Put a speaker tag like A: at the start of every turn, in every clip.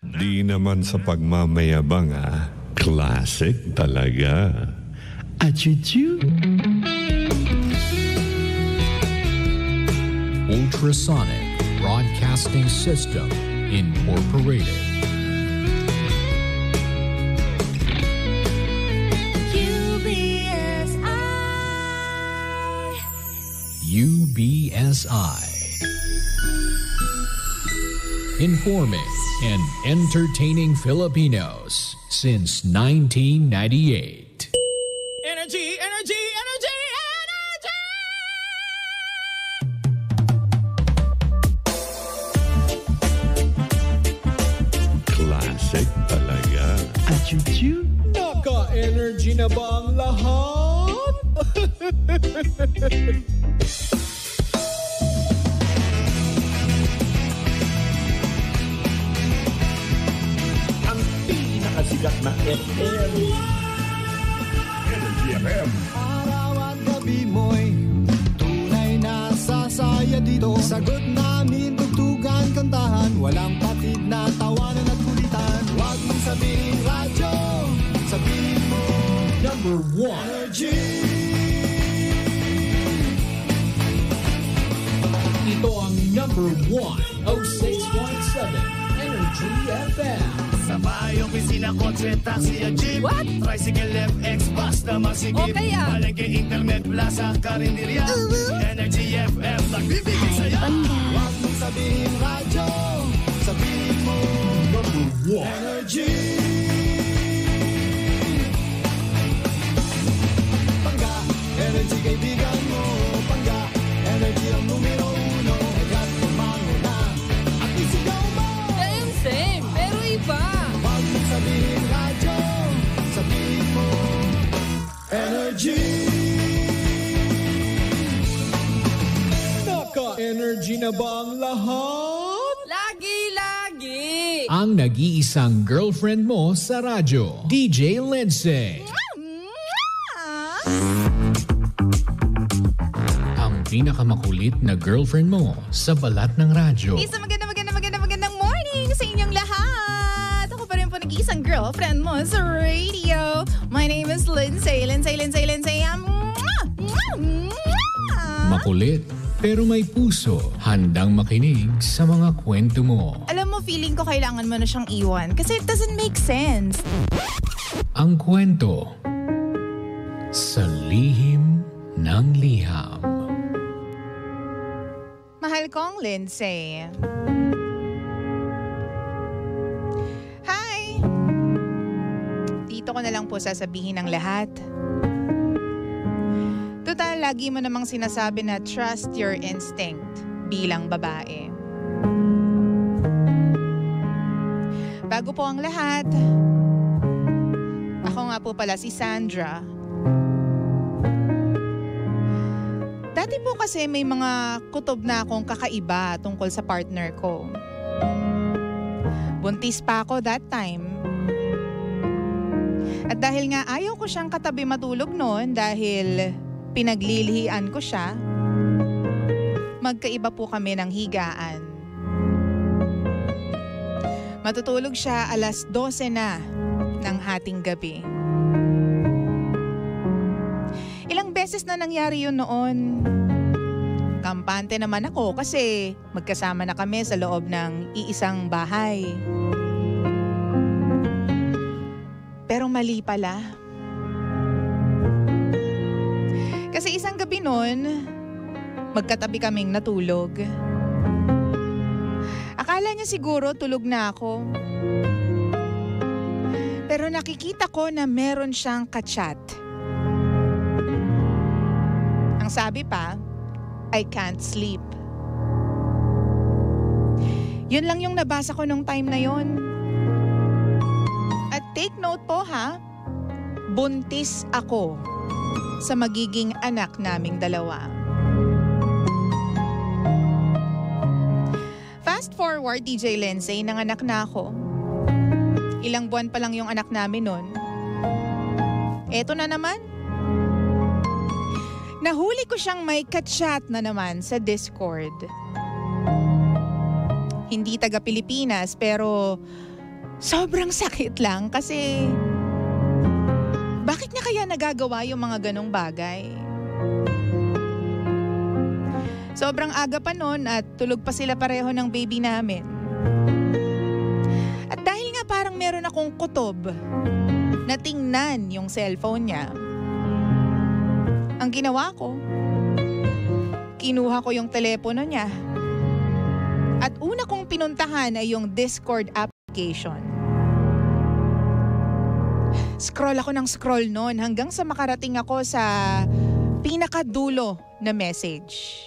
A: Di naman sa pagmamayabang classic talaga. Achuchu.
B: Ultrasonic Broadcasting System Incorporated. UBSI. Informing and entertaining Filipinos since 1998.
C: Energy, energy, energy, energy!
A: Classic talaga. Achuchu.
C: Naka-energy na ba ang lahat?
A: Sikat na FM. Energy FM.
D: Araw at gabi mo'y tunay na sasaya dito. Sagot namin, tugtugan, kantahan. Walang patid na tawanan at kulitan. Huwag mong sabihin radyo, sabihin mo
B: Number 1.
D: Energy.
B: Ito ang number 1, 06.7 Energy FM.
E: Sa bahay, opisina, kotse, taxi, jeep.
F: What?
E: Tricycle, FX, bus na masigip.
F: O kaya?
E: Palengke, internet, plaza, karinderya. Energy FM, nagbibigay sa'yo.
D: Huwag mong sabihin radyo, sabihin mo
B: Number 1.
D: Energy. Pangga, energy kaibigan mo. Pangga, energy ang numero 1. Agad tumango na at isigaw mo.
F: Same, pero iba.
D: Huwag mong sabihin radyo, sabihin mo Energy.
C: Naka-energy na ba ang lahat?
F: Lagi-lagi.
B: Ang nag-iisang girlfriend mo sa radyo, DJ Lindsay. Ang pinakamakulit na girlfriend mo sa balat ng radyo.
F: Isang magandang morning sa inyong lahat. Ako pa rin po nag-iisang girlfriend mo sa radio. My name is Lindsay.
B: Makulit, pero may puso. Handang makinig sa mga kwento mo.
F: Alam mo, feeling ko kailangan mo na siyang iwan kasi it doesn't make sense.
B: Ang kwento sa lihim ng liham.
F: Mahal kong Lindsay. Hi! Dito ko na lang po sasabihin ang lahat. Total, lagi mo namang sinasabi na trust your instinct bilang babae. Bago po ang lahat, ako nga po pala si Sandra. Dati po kasi may mga kutob na akong kakaiba tungkol sa partner ko. Buntis pa ako that time. At dahil nga ayaw ko siyang katabi matulog noon dahil pinaglilihian ko siya, magkaiba po kami ng higaan. Matutulog siya 12:00 na ng hating gabi. Ilang beses na nangyari yun noon. Kampante naman ako kasi magkasama na kami sa loob ng iisang bahay. Pero mali pala. Kasi isang gabi noon, magkatabi kaming natulog. Akala niya siguro tulog na ako. Pero nakikita ko na meron siyang kachat. Ang sabi pa, I can't sleep. Yun lang yung nabasa ko nung time na yun. At take note po ha, buntis ako sa magiging anak naming dalawa. Fast forward, DJ Lindsay, nanganak na ako. Ilang buwan pa lang yung anak namin nun. Eto na naman. Nahuli ko siyang may ka-chat na naman sa Discord. hindi taga Pilipinas, pero sobrang sakit lang kasi bakit niya kaya nagagawa yung mga ganong bagay? Sobrang aga pa nun at tulog pa sila pareho ng baby namin. At dahil nga parang meron akong kutob na tingnan yung cellphone niya, ang ginawa ko, kinuha ko yung telepono niya at una kong pinuntahan ay yung Discord application. Scroll ako ng scroll noon hanggang sa makarating ako sa pinakadulo na message.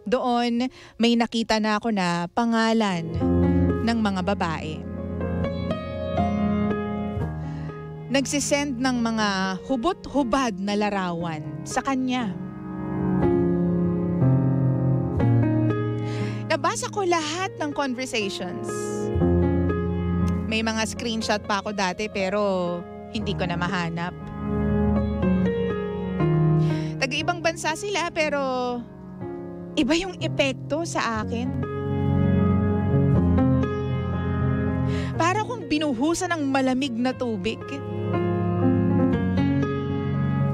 F: Doon may nakita na ako na pangalan ng mga babae. Nagsisend ng mga hubot-hubad na larawan sa kanya. Nabasa ko lahat ng conversations. May mga screenshot pa ako dati pero hindi ko na mahanap. Taga-ibang bansa sila pero iba yung epekto sa akin. Para kung binuhusan ng malamig na tubig.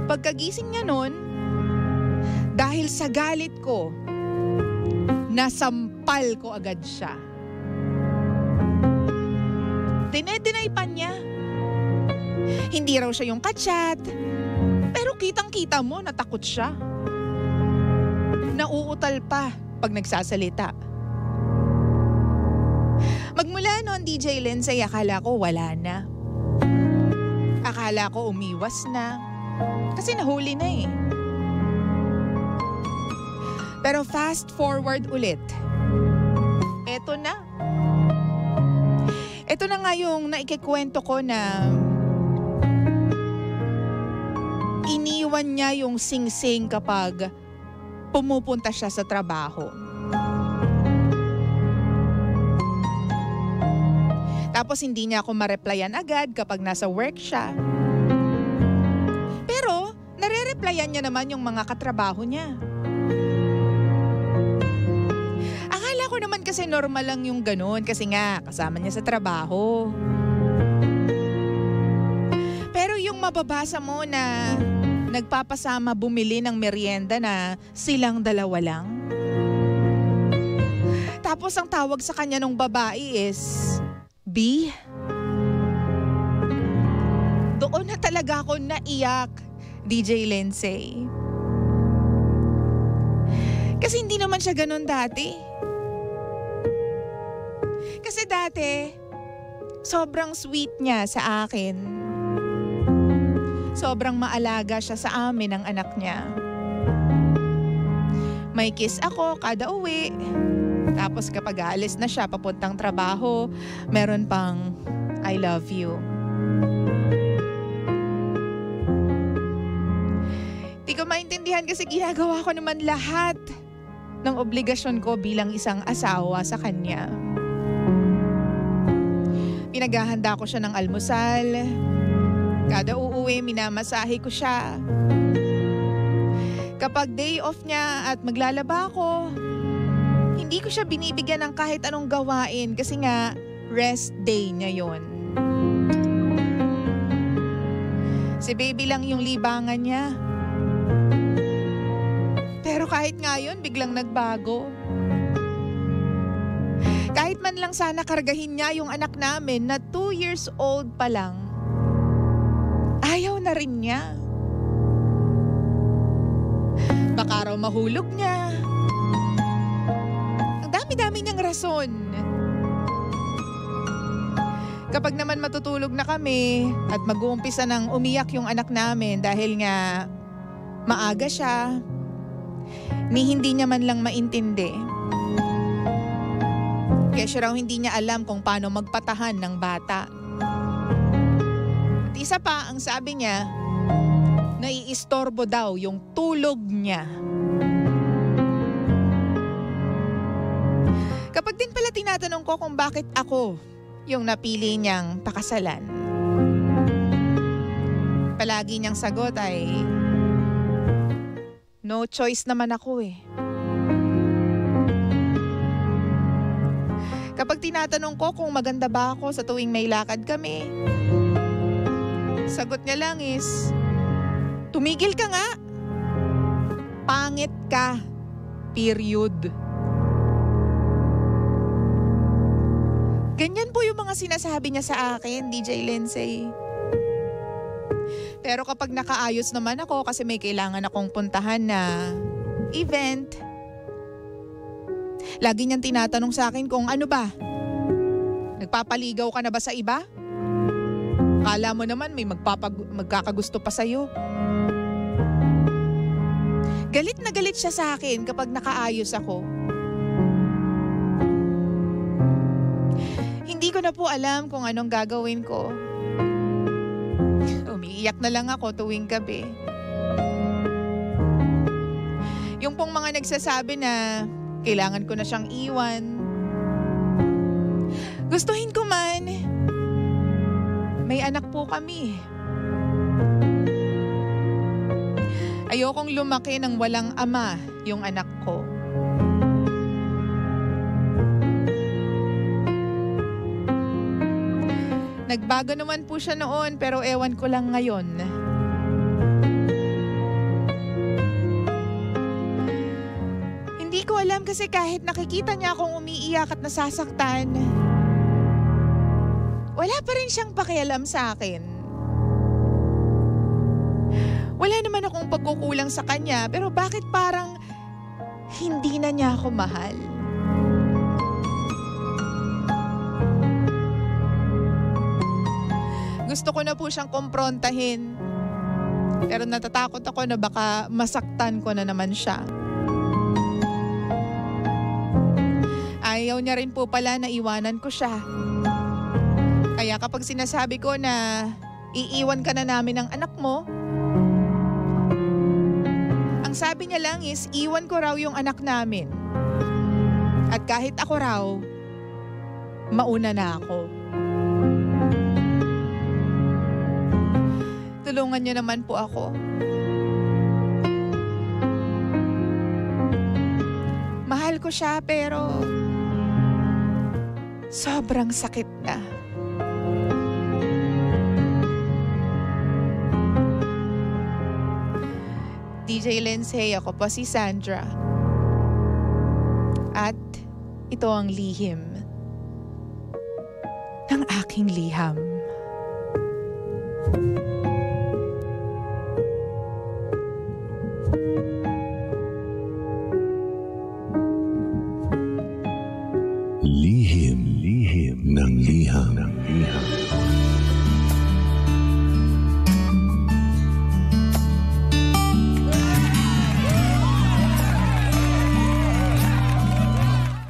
F: Pagkagising niya nun, dahil sa galit ko, nasampal ko agad siya. Dinedeny pa niya. Hindi raw siya yung kachat, pero kitang-kita mo natakot siya. Nauutal pa pag nagsasalita. Magmula noon, DJ Lindsay, akala ko wala na. Akala ko umiwas na. Kasi nahuli na eh. Pero fast forward ulit. Eto na. Eto na nga yung naikikwento ko na iniwan niya yung sing-sing kapag pumupunta siya sa trabaho. Tapos hindi niya ako ma-replyan agad kapag nasa work siya. Pero nare-replyan niya naman yung mga katrabaho niya. Akala ko naman kasi normal lang yung ganun kasi nga kasama niya sa trabaho. Pero yung mababasa mo na nagpapasama bumili ng merienda na silang dalawa lang. Tapos ang tawag sa kanya ng babae is B. Doon na talaga ako naiyak, DJ Lindsay. Kasi hindi naman siya ganun dati. Kasi dati, sobrang sweet niya sa akin. Sobrang maalaga siya sa amin ng anak niya. May kiss ako kada uwi. Tapos kapag aalis na siya papuntang trabaho, meron pang I love you. Di ko maintindihan kasi ginagawa ko naman lahat ng obligasyon ko bilang isang asawa sa kanya. Pinaghahanda ko siya ng almusal. Kada uuwi, minamasahe ko siya. Kapag day off niya at maglalaba ako, hindi ko siya binibigyan ng kahit anong gawain kasi nga rest day niya yon. Si baby lang yung libangan niya. Pero kahit ngayon, biglang nagbago. Kahit man lang sana kargahin niya yung anak namin na 2 years old pa lang, ayaw na rin niya. Baka raw mahulog niya. Ang dami-dami niyang rason. Kapag naman matutulog na kami at mag-uumpisa ng umiyak yung anak namin dahil nga maaga siya, ni hindi niya man lang maintindi. Kaya siya raw hindi niya alam kung paano magpatahan ng bata. At isa pa, ang sabi niya, naiistorbo daw yung tulog niya. Kapag din pala tinatanong ko kung bakit ako yung napili niyang pakasalan, palagi niyang sagot ay, no choice naman ako eh. Kapag tinatanong ko kung maganda ba ako sa tuwing may lakad kami, sagot niya lang is, tumigil ka nga. Pangit ka. Period. Ganyan po yung mga sinasabi niya sa akin, DJ Lindsay. Pero kapag nakaayos naman ako kasi may kailangan akong puntahan na event, lagi niyang tinatanong sa akin kung ano ba? Nagpapaligaw ka na ba sa iba? Akala mo naman may magkakagusto pa sa'yo. Galit na galit siya sa akin kapag nakaayos ako. Hindi ko na po alam kung anong gagawin ko. Umiiyak na lang ako tuwing gabi. Yung pong mga nagsasabi na kailangan ko na siyang iwan. Gustuhin ko man. May anak po kami. Ayokong lumaki ng walang ama yung anak ko. Nagbago naman po siya noon pero ewan ko lang ngayon. Hindi ko alam kasi kahit nakikita niya akong umiiyak at nasasaktan, wala pa rin siyang pakialam sa akin. Wala naman akong pagkukulang sa kanya pero bakit parang hindi na niya ako mahal? Gusto ko na po siyang kumprontahin. Pero natatakot ako na baka masaktan ko na naman siya. Ayaw niya rin po pala na iwanan ko siya. Kaya kapag sinasabi ko na iiwan ka na namin ng anak mo, ang sabi niya lang is iwan ko raw yung anak namin. At kahit ako raw, mauna na ako. Tulungan niyo naman po ako. Mahal ko siya pero sobrang sakit na. DJ Lindsay, ako po si Sandra. At ito ang lihim ng aking liham.
A: Lihim ng liham.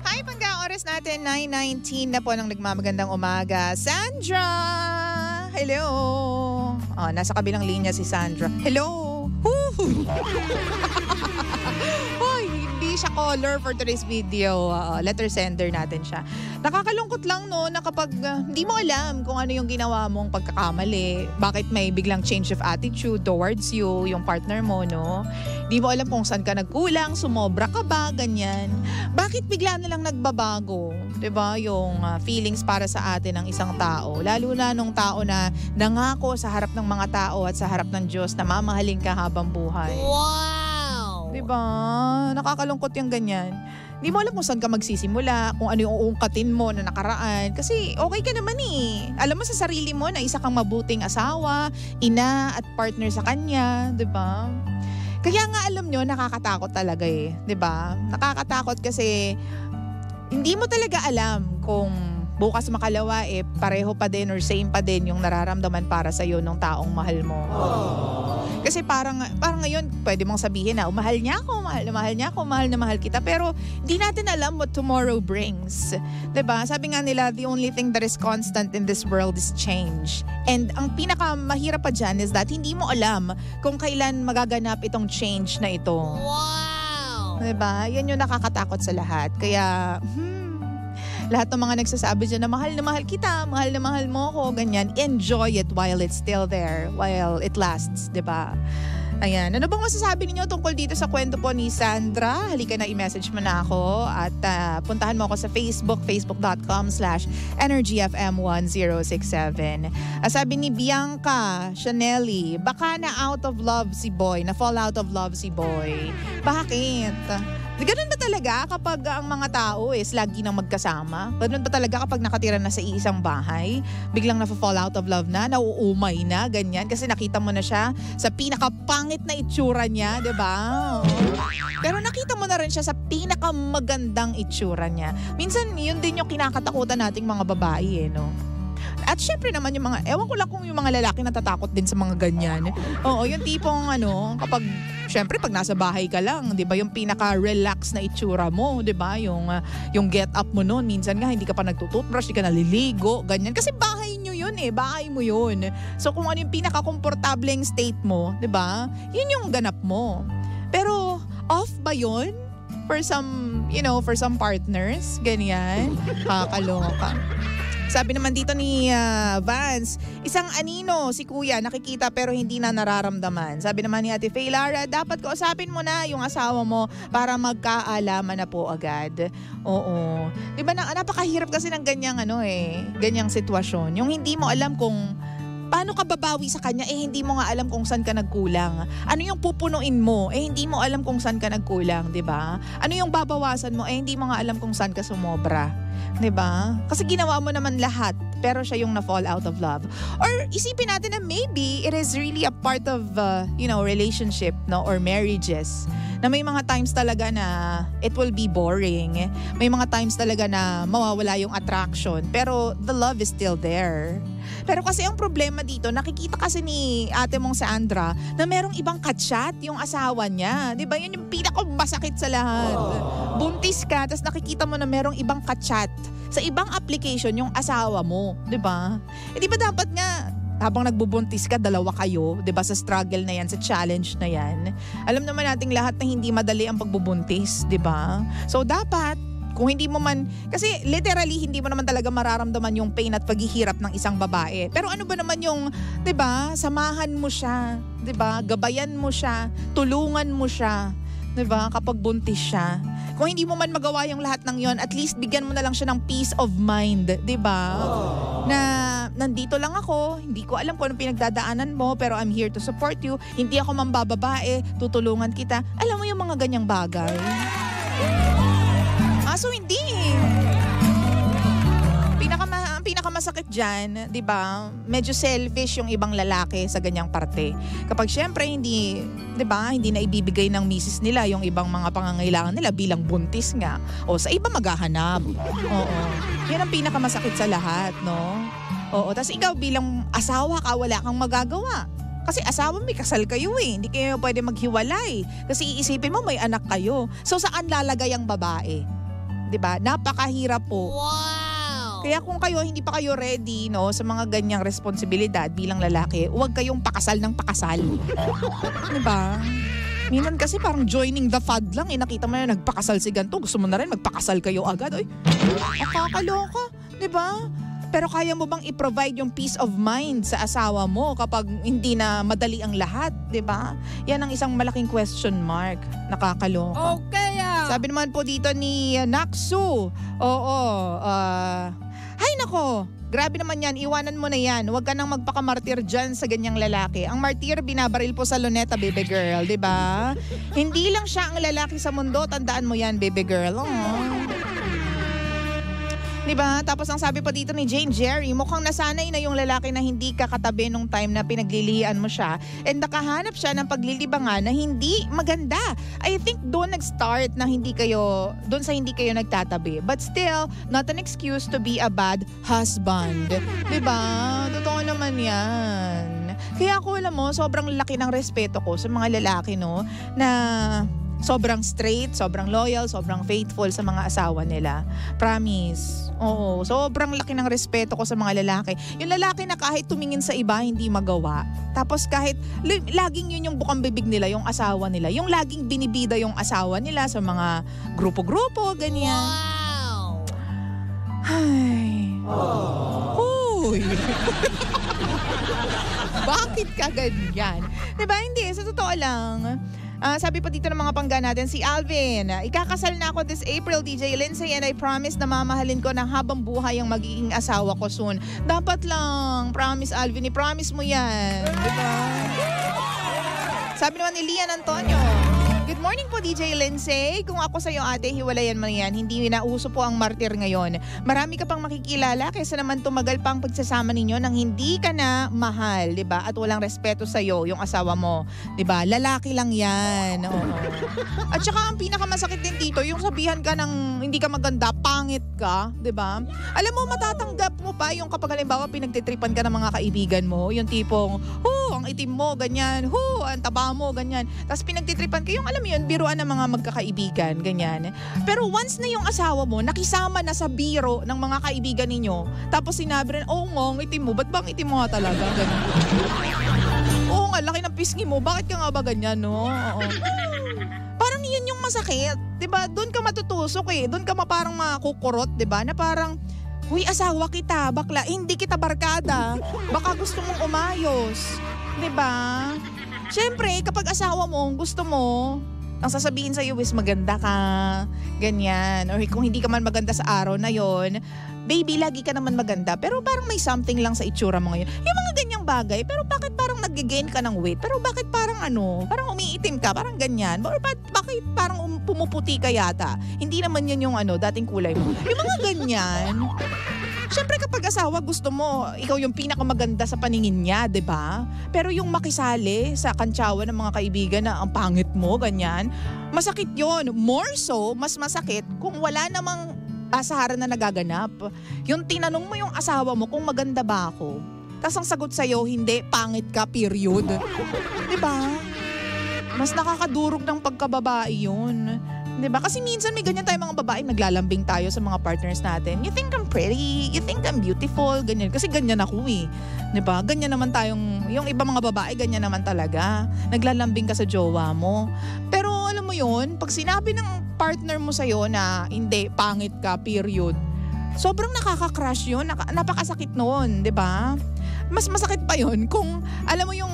F: Hi, pagka oras natin 9:19 na po ng nagmamagandang umaga. Sandra! Hello! Oh, nasa kabilang linya si Sandra. Hello! Hindi siya caller for today's video. Letter sender natin siya. Nakakalungkot lang no na kapag hindi mo alam kung ano yung ginawa mong pagkakamali, bakit may biglang change of attitude towards you, yung partner mo, no? Hindi mo alam kung saan ka nagkulang, sumobra ka ba, ganyan. Bakit bigla na lang nagbabago? 'Di ba? Yung feelings para sa atin ng isang tao. Lalo na nung tao na nangako sa harap ng mga tao at sa harap ng Diyos na mamahalin ka habang buhay.
G: Wow!
F: Diba? Nakakalungkot yung ganyan. Hindi mo alam kung saan ka magsisimula, kung ano yung uungkatin mo na nakaraan. Kasi okay ka naman eh. Alam mo sa sarili mo na isa kang mabuting asawa, ina at partner sa kanya. Diba? Kaya nga alam nyo, nakakatakot talaga eh. Diba? Nakakatakot kasi hindi mo talaga alam kung bukas makalawa eh pareho pa din or same pa din yung nararamdaman para sa'yo ng taong mahal mo. Kasi parang ngayon pwede mong sabihin na mahal niya ako, mahal na mahal kita. Pero hindi natin alam what tomorrow brings. 'Di ba? Sabi nga nila, the only thing that is constant in this world is change. And ang pinakamahirap pa dyan is that hindi mo alam kung kailan magaganap itong change na ito.
G: Wow!
F: 'Di ba? Yan yung nakakatakot sa lahat. Kaya lahat ng mga nagsasabi dyan na mahal kita, mahal na mahal mo ako, ganyan. Enjoy it while it's still there, while it lasts, di ba? Ayan. Ano bang masasabi ninyo tungkol dito sa kwento po ni Sandra? Halika na, i-message mo na ako at puntahan mo ako sa Facebook, facebook.com/energyfm1067. Sabi ni Bianca Chanelli, baka na out of love si boy, na fall out of love si boy. Bakit? Ganun ba talaga kapag ang mga tao is lagi nang magkasama? Ganun ba talaga kapag nakatira na sa isang bahay? Biglang na-fall out of love na, nauumay na, ganyan. Kasi nakita mo na siya sa pinakapangit na itsura niya, di ba? Pero nakita mo na rin siya sa pinakamagandang itsura niya. Minsan, yun din yung kinakatakutan nating mga babae, no? At syempre naman yung mga, ewan ko lang kung yung mga lalaki natatakot din sa mga ganyan. Oo, yung tipong kapag, syempre pag nasa bahay ka lang, di ba, yung pinaka-relax na itsura mo, di ba, yung get up mo noon, minsan nga hindi ka pa nagtututbrush, hindi ka naliligo, ganyan. Kasi bahay nyo yun bahay mo yun. So kung ano yung pinaka-komportableng state mo, di ba, yun yung ganap mo. Pero off ba yun? For some, for some partners, ganyan, kakaloka. Sabi naman dito ni Vance, isang anino si kuya nakikita pero hindi na nararamdaman. Sabi naman ni Ate Faye Lara, dapat kausapin mo na yung asawa mo para magkaalaman na po agad. Oo. Diba napakahirap kasi ng ganyang sitwasyon. Yung hindi mo alam kung paano ka babawi sa kanya, hindi mo nga alam kung saan ka nagkulang. Ano yung pupunuin mo, hindi mo alam kung saan ka nagkulang, di ba? Ano yung babawasan mo, hindi mo nga alam kung saan ka sumobra. Di ba? Kasi ginawa mo naman lahat, pero siya yung na-fall out of love. Or isipin natin na maybe it is really a part of, relationship, no, or marriages. Na may mga times talaga na it will be boring. May mga times talaga na mawawala yung attraction, pero the love is still there. Pero kasi ang problema dito, nakikita kasi ni ate mong Sandra na merong ibang kachat yung asawa niya. Di ba? Yun yung pinakamasakit sa lahat. Buntis ka, tapos nakikita mo na merong ibang kachat sa ibang application yung asawa mo. Di ba? Di ba dapat nga, habang nagbubuntis ka, dalawa kayo, 'di ba, sa struggle na 'yan, sa challenge na 'yan. Alam naman nating lahat na hindi madali ang pagbubuntis, 'di ba? So dapat kung hindi mo man, kasi literally hindi mo naman talaga mararamdaman yung pain at paghihirap ng isang babae. Pero ano ba naman yung, 'di ba? Samahan mo siya, 'di ba? Gabayan mo siya, tulungan mo siya, 'di ba? Kapag buntis siya. Kung hindi mo man magawa yung lahat ng 'yon, at least bigyan mo na lang siya ng peace of mind, 'di ba? Na nandito lang ako, hindi ko alam kung anong pinagdadaanan mo, pero I'm here to support you. Hindi ako mambababae, tutulungan kita. Alam mo yung mga ganyang bagay. So hindi. Pinakamasakit dyan, di ba? Medyo selfish yung ibang lalaki sa ganyang parte. Kapag syempre hindi, di ba, hindi na ibibigay ng misis nila yung ibang mga pangangailangan nila bilang buntis nga. O sa iba maghahanap. Oo. Yan ang pinakamasakit sa lahat, no? Oo. Tapos ikaw bilang asawa ka, wala kang magagawa. Kasi asawa may kasal kayo Hindi kayo pwede maghiwalay. Kasi iisipin mo may anak kayo. So saan lalagay ang babae? Diba? Napakahirap po.
G: Wow!
F: Kaya kung kayo hindi pa kayo ready, no, sa mga ganyang responsibilidad bilang lalaki, huwag kayong pakasal ng pakasal. Diba? Minsan kasi parang joining the fad lang. Nakita mo na nagpakasal si ganito. Gusto mo na rin magpakasal kayo agad. Ay, nakakaloka. Diba? Pero kaya mo bang i-provide yung peace of mind sa asawa mo kapag hindi na madali ang lahat, di ba? Yan ang isang malaking question mark. Nakakaloka.
G: Okay.
F: Sabi naman po dito ni Naksu. Hay nako, grabe naman yan. Iwanan mo na yan. Huwag ka nang magpakamartir dyan sa ganyang lalaki. Ang martir, binabaril po sa luneta, baby girl, di ba? Hindi lang siya ang lalaki sa mundo. Tandaan mo yan, baby girl. Diba? Tapos ang sabi pa dito ni Jane Jerry, mukhang nasanay na yung lalaki na hindi ka katabi nung time na pinaglilihan mo siya and nakahanap siya ng paglilibangan na hindi maganda. I think doon nag-start na doon sa hindi kayo nagtatabi. But still, not an excuse to be a bad husband. Diba? Totoo naman yan. Kaya ako, alam mo, sobrang laki ng respeto ko sa mga lalaki, no, na sobrang straight, sobrang loyal, sobrang faithful sa mga asawa nila. Promise. Oo, sobrang laki ng respeto ko sa mga lalaki. Yung lalaki na kahit tumingin sa iba, hindi magawa. Tapos kahit, laging yun yung bukang bibig nila, yung asawa nila. Yung laging binibida yung asawa nila sa mga grupo-grupo, ganyan.
G: Wow!
F: Ay. Uy. Bakit ka ganyan? Diba? Hindi. Sa totoo lang, sabi pa dito ng mga pangga natin, si Alvin, ikakasal na ako this April, DJ Lindsay, and I promise na mamahalin ko ng habang buhay ang magiging asawa ko soon. Dapat lang, promise Alvin, i-promise mo yan. Diba? Sabi naman ni Lian Antonio, good morning po DJ Lindsay. Kung ako sa'yo ate, hiwalayan mo yan. Hindi na uso po ang martir ngayon. Marami ka pang makikilala kaysa naman tumagal pang pagsasama ninyo nang hindi ka na mahal, di ba? At walang respeto sa'yo, yung asawa mo. Di ba? Lalaki lang yan. Oo. At saka ang pinakamasakit din dito, yung sabihan ka ng hindi ka maganda, pangit ka, di ba? Alam mo, matatanggap mo pa yung kapag halimbawa pinagtitripan ka ng mga kaibigan mo, yung tipong, ang itim mo, ganyan, ang taba mo, ganyan. Tapos pinagtitripan ka, yung alam mo yun, biruan ng mga magkakaibigan, ganyan. Pero once na yung asawa mo, nakisama na sa biro ng mga kaibigan ninyo, tapos sinabi rin, ang itim mo, ba't bang itim mo nga talaga? Ganyan. Oo nga, laki ng pisngi mo, bakit ka nga ba ganyan, no? Oo. Parang yun yung masakit, diba? Doon ka matutusok doon ka parang makukurot, diba? Na parang, huy, asawa kita, bakla, hindi kita barkada, baka gusto mong umayos. Diba? Siyempre, kapag asawa mo, gusto mo, ang sasabihin sa'yo is maganda ka, ganyan. Or kung hindi ka man maganda sa araw na yon, baby, lagi ka naman maganda. Pero parang may something lang sa itsura mo ngayon. Yung mga ganyang bagay, pero bakit parang nag-gain ka ng weight? Pero bakit parang parang umiitim ka, parang ganyan? Or bakit parang pumuputi ka yata? Hindi naman yun yung dating kulay mo. Yung mga ganyan. Siyempre kapag asawa, gusto mo, ikaw yung pinakamaganda sa paningin niya, di ba? Pero yung makisali sa kantsawan ng mga kaibigan na ang pangit mo, ganyan, masakit yon. More so, mas masakit kung wala namang asaran na nagaganap. Yung tinanong mo yung asawa mo kung maganda ba ako. Tapos ang sagot sa'yo, hindi, pangit ka, period. Di ba? Mas nakakadurog ng pagkababae yun. Diba? Kasi minsan may ganyan tayo mga babae, naglalambing tayo sa mga partners natin. You think I'm pretty, you think I'm beautiful, ganyan. Kasi ganyan ako Diba? Ganyan naman yung iba mga babae, ganyan naman talaga. Naglalambing ka sa jowa mo. Pero alam mo yun, pag sinabi ng partner mo sa'yo na hindi, pangit ka, period, sobrang nakaka-crush yun, napakasakit nun, diba? Mas masakit pa yun kung alam mo yung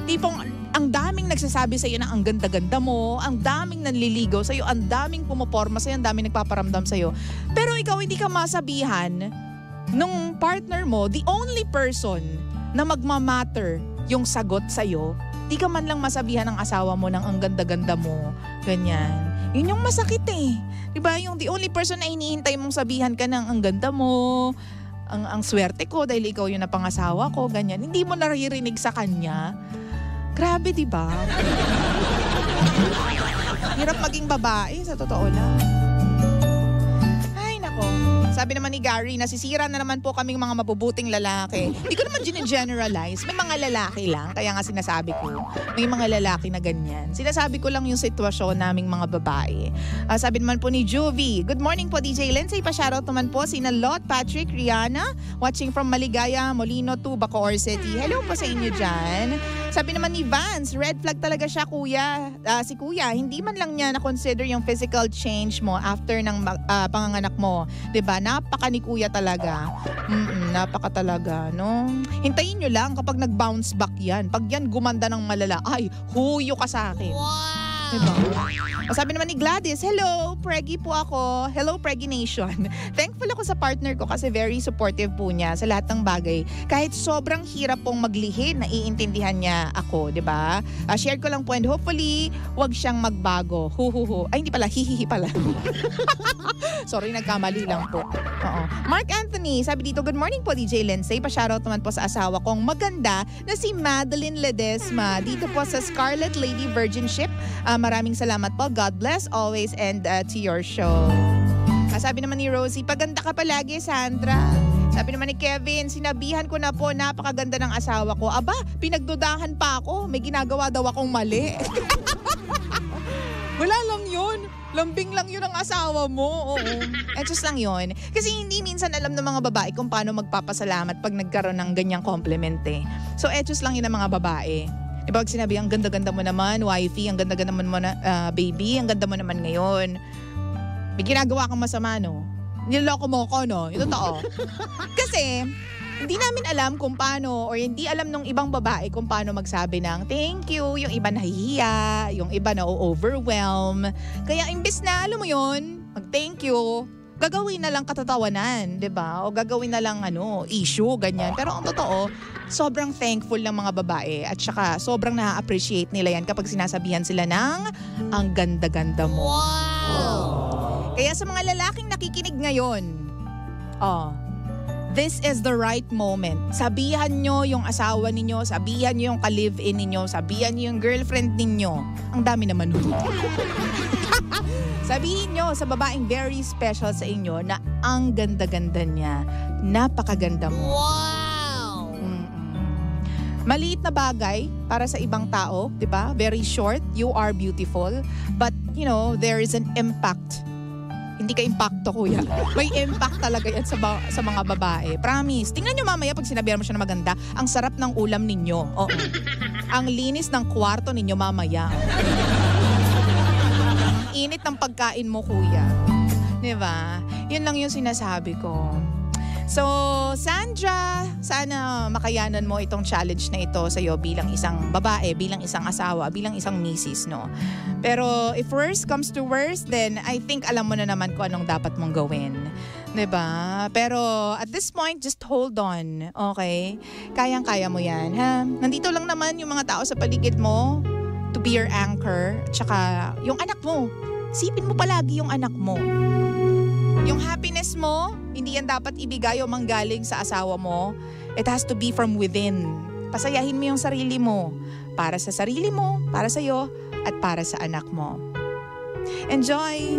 F: tipong ang daming nagsasabi sa'yo na ang ganda-ganda mo, ang daming nanliligaw sa'yo, ang daming pumoporma sa'yo, ang daming nagpaparamdam sa'yo. Pero ikaw hindi ka masabihan nung partner mo, the only person na magmamatter yung sagot sa'yo, di ka man lang masabihan ng asawa mo ng ang ganda-ganda mo, ganyan. Yun yung masakit Diba? Yung the only person na hinihintay mong sabihan ka ng ang ganda mo, ang swerte ko dahil ikaw yung napangasawa ko, ganyan. Hindi mo naririnig sa kanya. Grabe, di ba? Hirap maging babae, sa totoo lang. Ay, nako. Sabi naman ni Gary, nasisira na naman po kaming mga mabubuting lalaki. Hindi ko naman generalize. May mga lalaki lang, kaya nga sinasabi ko. May mga lalaki na ganyan. Sinasabi ko lang yung sitwasyon naming mga babae. Sabi naman po ni Juvie, good morning po DJ Lindsay. Pa-shoutout naman po sina Lot, Patrick, Rihanna, watching from Maligaya, Molino to Bacoor City. Hello po sa inyo dyan. Sabi naman ni Vance, red flag talaga siya kuya. Si kuya, hindi man lang niya na-consider yung physical change mo after ng panganganak mo. 'Di ba? Napaka ni kuya talaga. Napaka talaga, no? Hintayin nyo lang kapag nag-bounce back yan. Pag yan gumanda ng malala, ay, huyo ka sa akin.
G: Wow!
F: Diba? Sabi naman ni Gladys, hello, Preggy po ako. Hello, Preggy Nation. Thankful ako sa partner ko kasi very supportive po niya sa lahat ng bagay. Kahit sobrang hirap pong maglihi, naiintindihan niya ako, di ba? Share ko lang po and hopefully, wag siyang magbago. Ay, hindi pala, hihihi pala. Sorry, nagkamali lang po. Oo. Mark Anthony, sabi dito, good morning po DJ Lindsay. Pa-shoutout naman po sa asawa kong maganda na si Madeline Ledesma. Dito po sa Scarlet Lady Virginship. Maraming salamat po. God bless always and to your show. Sabi naman ni Rosie, paganda ka palagi, Sandra. Sabi naman ni Kevin, sinabihan ko na po, napakaganda ng asawa ko. Aba, pinagdudahan pa ako. May ginagawa daw akong mali. Wala lang yun. Lambing lang yun ang asawa mo. Oo. Just lang yun. Kasi hindi minsan alam ng mga babae kung paano magpapasalamat pag nagkaroon ng ganyang compliment So, just lang yun ang mga babae. Diba pag sinabi, ang ganda-ganda mo naman, wifey, ang ganda-ganda mo na, baby, ang ganda mo naman ngayon. May ginagawa kang masama, no? Niloloko mo ko, no? Yung totoo. Kasi, Hindi namin alam kung paano, or hindi alam nung ibang babae kung paano magsabi ng thank you. Yung iba nahihiya, yung iba na-overwhelm. Kaya imbes na, alam mo yun, mag-thank you, gagawin na lang katatawanan, 'di ba? O gagawin na lang issue, ganyan. Pero ang totoo, sobrang thankful ng mga babae at saka sobrang na-appreciate nila yan kapag sinasabihan sila ng ang ganda-ganda mo.
G: Wow!
F: Kaya sa mga lalaking nakikinig ngayon, this is the right moment. Sabihan nyo yung asawa ninyo, sabihan nyo yung ka-live-in ninyo, sabihan nyo yung girlfriend ninyo. Ang dami naman nun. Sabihin nyo sa babaeng very special sa inyo na ang ganda-ganda niya, napakaganda mo.
G: Wow!
F: Maliit na bagay para sa ibang tao, di ba? Very short, you are beautiful. But, there is an impact. Hindi ka impacto, kuya. May impact talaga yan sa mga babae. Promise. Tingnan nyo mamaya pag sinabihan mo siya na maganda, ang sarap ng ulam ninyo. Oo. Ang linis ng kwarto ninyo mamaya. Init ng pagkain mo, kuya. Diba? Yun lang yung sinasabi ko. So, Sandra, sana makayanan mo itong challenge na ito sa'yo bilang isang babae, bilang isang asawa, bilang isang misis, no? Pero if worst comes to worst, then I think alam mo na naman kung anong dapat mong gawin. Diba? Pero at this point, just hold on, okay? Kayang-kaya mo yan, ha? Nandito lang naman yung mga tao sa paligid mo to be your anchor. Tsaka yung anak mo. Isipin mo palagi yung anak mo. Yung happiness mo, hindi yan dapat ibigay o manggaling sa asawa mo. It has to be from within. Pasayahin mo yung sarili mo. Para sa sarili mo, para sa'yo, at para sa anak mo. Enjoy!